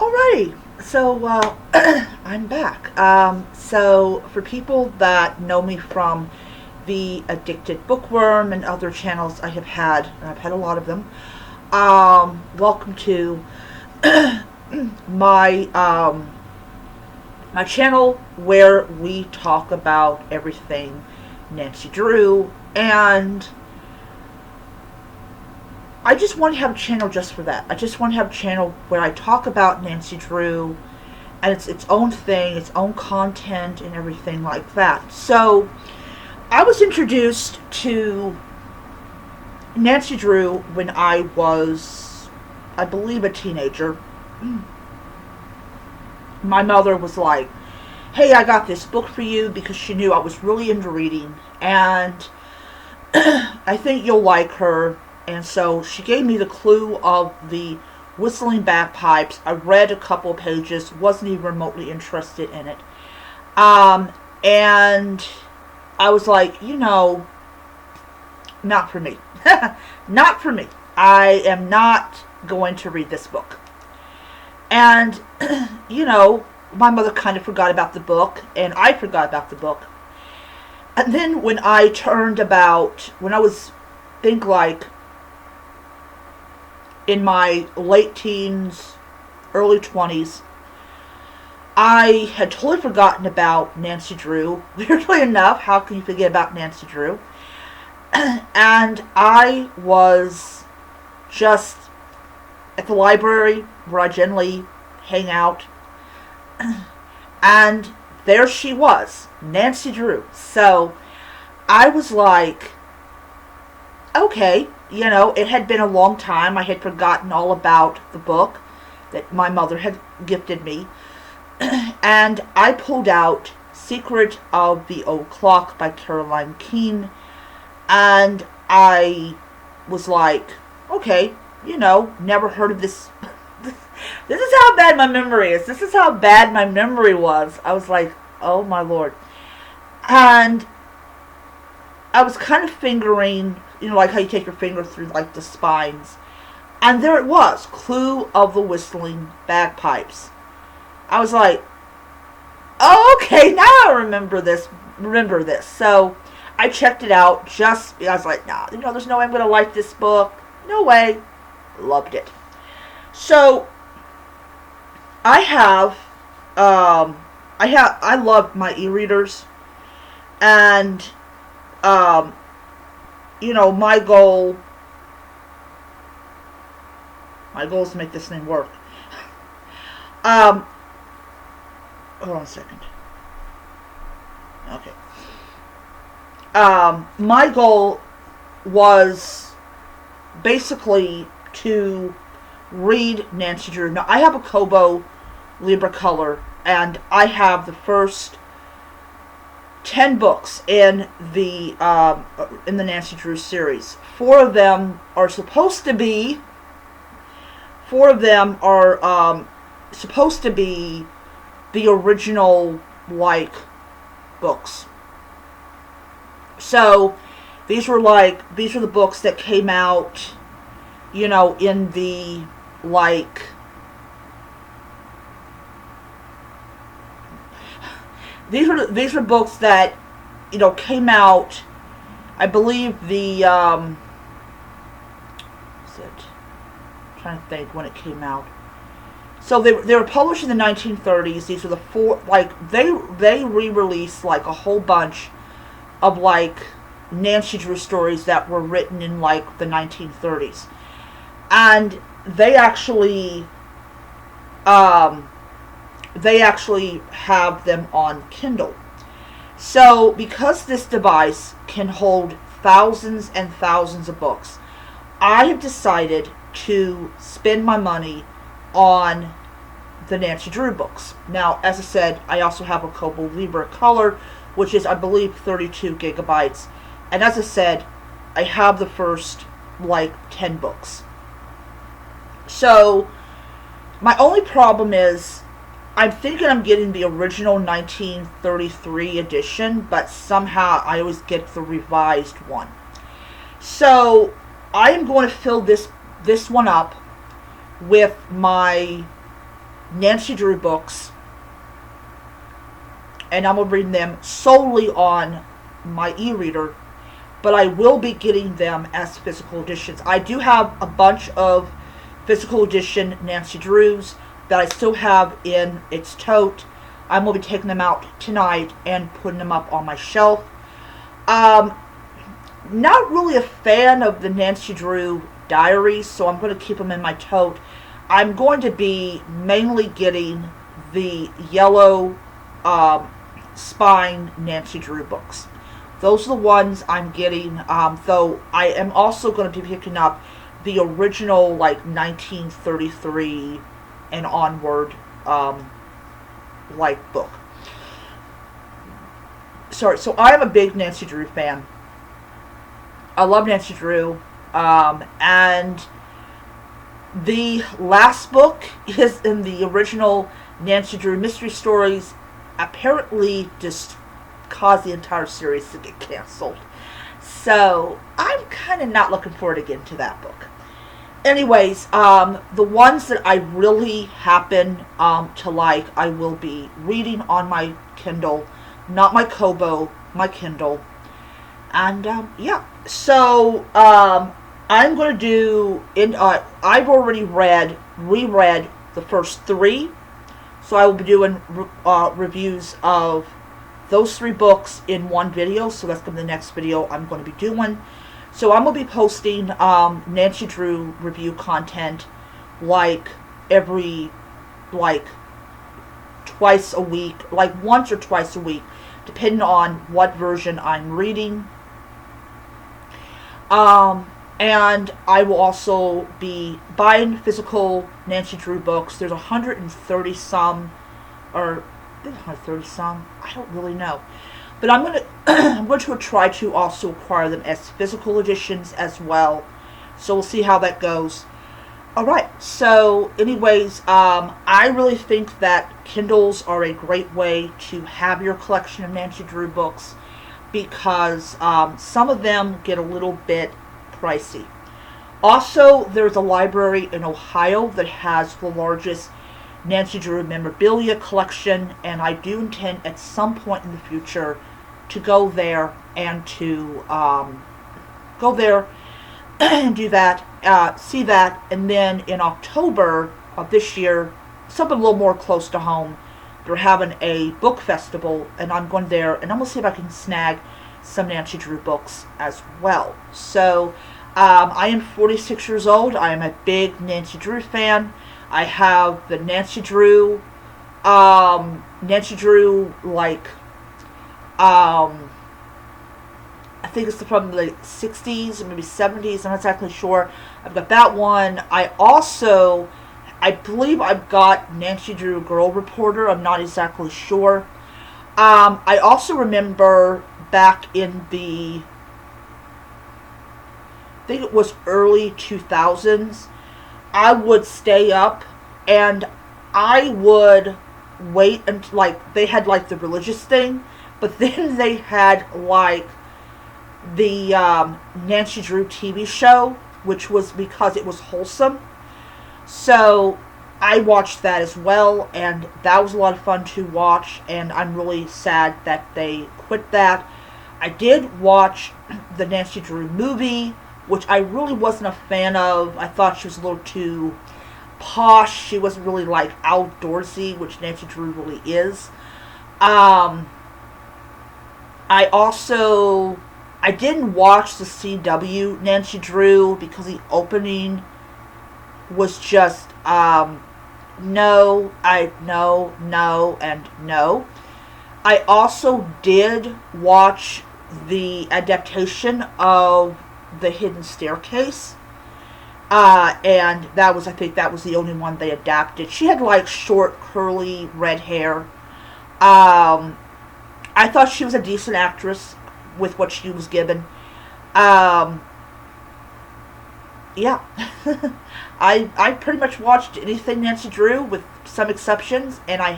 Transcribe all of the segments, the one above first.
Alrighty, so I'm back. So for people that know me from the Addicted Bookworm and other channels I have had, and I've had a lot of them, welcome to my my channel where we talk about everything Nancy Drew, and I just want to have a channel just for that. I just want to have a channel where I talk about Nancy Drew and it's its own thing, its own content and everything like that. So I was introduced to Nancy Drew when I was, I believe, a teenager. My mother was like, hey, I got this book for you because she knew I was really into reading and I think you'll like her. And so she gave me the clue of the Whistling Bagpipes. I read a couple of pages, wasn't even remotely interested in it. And I was like, not for me. Not for me. I am not going to read this book. And, my mother kind of forgot about the book, and I forgot about the book. And then when I when I was, think like, in my late teens, early 20s, I had totally forgotten about Nancy Drew. Weirdly enough, how can you forget about Nancy Drew? And I was just at the library where I generally hang out. And there she was, Nancy Drew. So I was like, okay, it had been a long time. I had forgotten all about the book that my mother had gifted me. And I pulled out Secret of the Old Clock by Caroline Keene. And I was like, okay, never heard of this. This is how bad my memory is. This is how bad my memory was. I was like, oh my Lord. And I was kind of fingering, like how you take your finger through like the spines. And there it was, Clue of the Whistling Bagpipes. I was like, oh, okay, now I remember this. So I checked it out I was like, nah, there's no way I'm going to like this book. No way. Loved it. So I love my e-readers. And my goal is to make this thing work. Hold on a second. Okay. My goal was basically to read Nancy Drew. Now, I have a Kobo Libra Color, and I have the first 10 books in the Nancy Drew series. Four of them are supposed to be the original books. So these are the books that came out, in the These are books that, came out, I believe I'm trying to think when it came out. So they were published in the 1930s. These are the four, they re-released a whole bunch of Nancy Drew stories that were written in the 1930s. And they actually have them on Kindle. So because this device can hold thousands and thousands of books, I have decided to spend my money on the Nancy Drew books. Now, as I said, I also have a Kobo Libra Color, which is, I believe, 32 gigabytes. And as I said, I have the first 10 books. So my only problem is I'm thinking I'm getting the original 1933 edition, but somehow I always get the revised one. So I am going to fill this one up with my Nancy Drew books, and I'm going to read them solely on my e-reader, but I will be getting them as physical editions. I do have a bunch of physical edition Nancy Drews that I still have in its tote. I'm going to be taking them out tonight and putting them up on my shelf. Not really a fan of the Nancy Drew diaries, so I'm going to keep them in my tote. I'm going to be mainly getting the yellow spine Nancy Drew books. Those are the ones I'm getting, though I am also going to be picking up the original, like, 1933 and onward, like, book. Sorry, so I am a big Nancy Drew fan. I love Nancy Drew, and the last book is in the original Nancy Drew Mystery Stories. Apparently just caused the entire series to get canceled. So I'm kind of not looking forward again to that book. Anyways, the ones that I really happen to like, I will be reading on my Kindle, not my Kobo, my Kindle. And yeah, so I'm going to do, I've already reread the first 3, so I will be doing reviews of those 3 books in one video, so that's going to be the next video I'm going to be doing. So I'm going to be posting Nancy Drew review content like twice a week, like once or twice a week, depending on what version I'm reading. And I will also be buying physical Nancy Drew books. There's 130 some, or 130 some, I don't really know. But I'm going to try to also acquire them as physical editions as well. So we'll see how that goes. Alright, so anyways, I really think that Kindles are a great way to have your collection of Nancy Drew books, because some of them get a little bit pricey. Also, there's a library in Ohio that has the largest Nancy Drew memorabilia collection, and I do intend at some point in the future to go there and to and do that, see that, and then in October of this year, something a little more close to home, they're having a book festival, and I'm going there, and I'm going to see if I can snag some Nancy Drew books as well. So, I am 46 years old. I am a big Nancy Drew fan. I have the Nancy Drew, like, I think it's from the 60s, maybe 70s, I'm not exactly sure. I've got that one. I believe I've got Nancy Drew Girl Reporter. I'm not exactly sure. I also remember back in the, I think it was early 2000s, I would stay up and I would wait until, like, they had, like, the religious thing, but then they had, like, the Nancy Drew TV show, which was because it was wholesome. So I watched that as well, and that was a lot of fun to watch, and I'm really sad that they quit that. I did watch the Nancy Drew movie, which I really wasn't a fan of. I thought she was a little too posh. She wasn't really, like, outdoorsy, which Nancy Drew really is. I didn't watch the CW Nancy Drew because the opening was just, no, and no. I also did watch the adaptation of The Hidden Staircase. And that was, I think that was the only one they adapted. She had, like, short, curly, red hair. I thought she was a decent actress with what she was given. Yeah. I pretty much watched anything Nancy Drew, with some exceptions, and I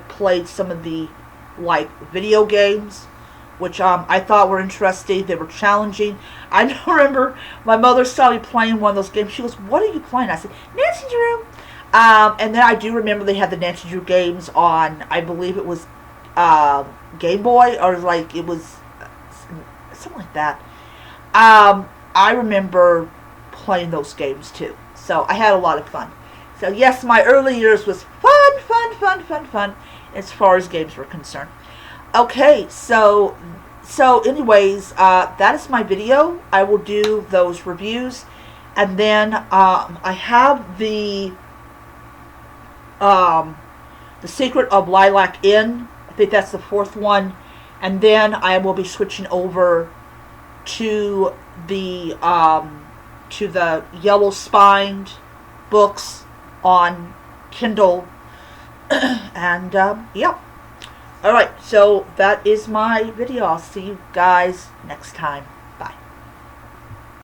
played some of the, like, video games which I thought were interesting. They were challenging. I remember my mother saw me playing one of those games. She goes, "What are you playing?" I said, "Nancy Drew." And then I do remember they had the Nancy Drew games on, I believe it was Game Boy, or like it was something like that. I remember playing those games too. So I had a lot of fun. So yes, my early years was fun as far as games were concerned. Okay, so anyways, that is my video. I will do those reviews, and then I have the Secret of Lilac Inn. I think that's the fourth one, and then I will be switching over to the yellow spined books on Kindle, and yeah. Alright, so that is my video. I'll see you guys next time. Bye.